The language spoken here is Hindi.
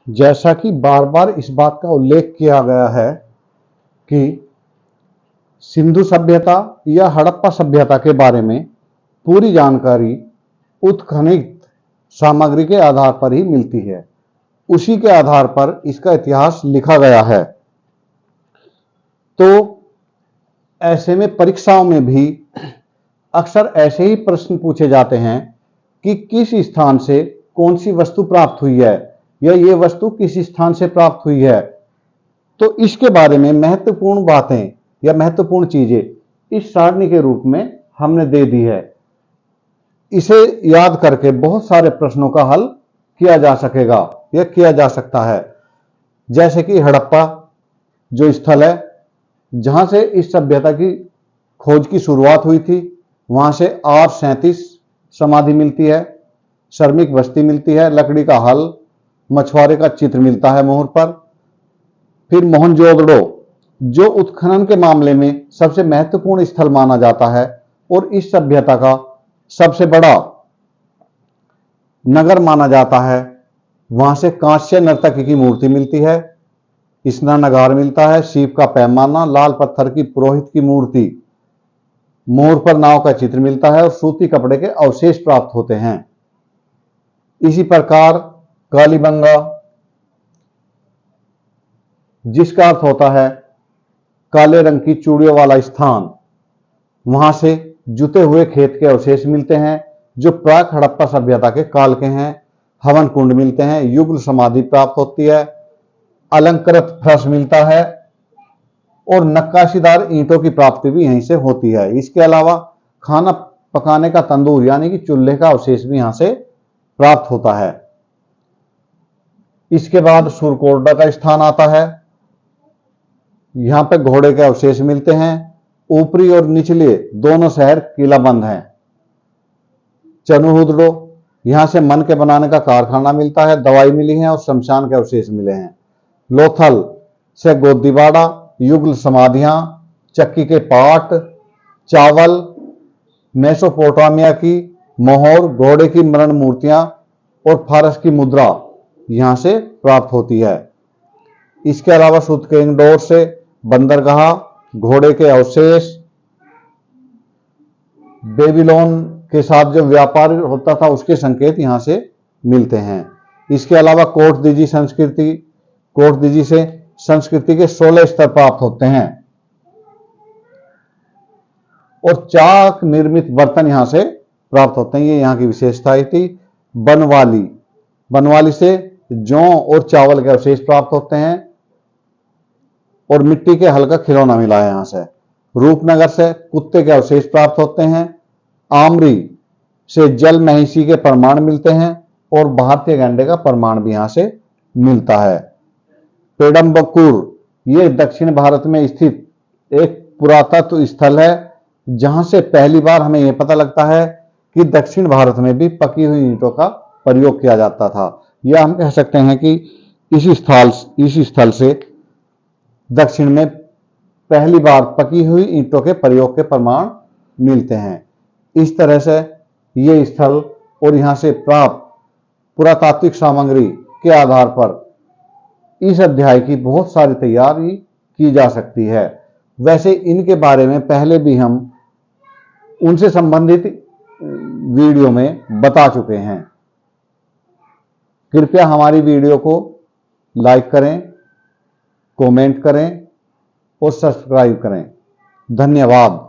जैसा कि बार बार इस बात का उल्लेख किया गया है कि सिंधु सभ्यता या हड़प्पा सभ्यता के बारे में पूरी जानकारी उत्खनित सामग्री के आधार पर ही मिलती है। उसी के आधार पर इसका इतिहास लिखा गया है। तो ऐसे में परीक्षाओं में भी अक्सर ऐसे ही प्रश्न पूछे जाते हैं कि किस स्थान से कौन सी वस्तु प्राप्त हुई है या ये वस्तु किस स्थान से प्राप्त हुई है। तो इसके बारे में महत्वपूर्ण बातें या महत्वपूर्ण चीजें इस सारणी के रूप में हमने दे दी है। इसे याद करके बहुत सारे प्रश्नों का हल किया जा सकेगा या किया जा सकता है। जैसे कि हड़प्पा जो स्थल है जहां से इस सभ्यता की खोज की शुरुआत हुई थी, वहां से R37 समाधि मिलती है, श्रमिक बस्ती मिलती है, लकड़ी का हल, मछुआरे का चित्र मिलता है मोहर पर। फिर मोहनजोदड़ो जो उत्खनन के मामले में सबसे महत्वपूर्ण स्थल माना जाता है और इस सभ्यता का सबसे बड़ा नगर माना जाता है, वहां से कांस्य नर्तकी की मूर्ति मिलती है, स्नानागार मिलता है, सीप का पैमाना, लाल पत्थर की पुरोहित की मूर्ति, मोर पर नाव का चित्र मिलता है और सूती कपड़े के अवशेष प्राप्त होते हैं। इसी प्रकार कालीबंगा जिसका अर्थ होता है काले रंग की चूड़ियों वाला स्थान, वहां से जुते हुए खेत के अवशेष मिलते हैं जो प्राक हड़प्पा सभ्यता के काल के हैं। हवन कुंड मिलते हैं, युगल समाधि प्राप्त होती है, अलंकृत फर्श मिलता है और नक्काशीदार ईंटों की प्राप्ति भी यहीं से होती है। इसके अलावा खाना पकाने का तंदूर यानी कि चूल्हे का अवशेष भी यहां से प्राप्त होता है। इसके बाद सुरकोटडा का स्थान आता है, यहां पे घोड़े के अवशेष मिलते हैं, ऊपरी और निचले दोनों शहर किलाबंद हैं। चनुहुदड़ो यहां से मन के बनाने का कारखाना मिलता है, दवाई मिली है और शमशान के अवशेष मिले हैं। लोथल से गोदीबाड़ा, युगल समाधियां, चक्की के पाट, चावल, मेसोपोटामिया की मोहर, घोड़े की मरण मूर्तियां और फारस की मुद्रा यहां से प्राप्त होती है। इसके अलावा सुतकेंगडोर से बंदरगाह, घोड़े के अवशेष, बेबीलोन के साथ जो व्यापार होता था उसके संकेत यहां से मिलते हैं। इसके अलावा कोटदीजी संस्कृति, कोटदीजी से संस्कृति के 16 स्तर प्राप्त होते हैं और चाक निर्मित बर्तन यहां से प्राप्त होते हैं। ये यहां की विशेषता थी। बनवाली, बनवाली से जौ और चावल के अवशेष प्राप्त होते हैं और मिट्टी के हल का खिलौना मिला है यहां से। रूपनगर से कुत्ते के अवशेष प्राप्त होते हैं। आमरी से जल महिषी के प्रमाण मिलते हैं और भारतीय गैंडे का प्रमाण भी यहां से मिलता है। पेडम्बकूर ये दक्षिण भारत में स्थित एक पुरातत्व स्थल है जहां से पहली बार हमें यह पता लगता है कि दक्षिण भारत में भी पकी हुई ईंटों का प्रयोग किया जाता था। यह हम कह सकते हैं कि इस स्थल से दक्षिण में पहली बार पकी हुई ईंटों के प्रयोग के प्रमाण मिलते हैं। इस तरह से ये स्थल और यहां से प्राप्त पुरातात्विक सामग्री के आधार पर इस अध्याय की बहुत सारी तैयारी की जा सकती है। वैसे इनके बारे में पहले भी हम उनसे संबंधित वीडियो में बता चुके हैं। कृपया हमारी वीडियो को लाइक करें, कमेंट करें और सब्सक्राइब करें। धन्यवाद।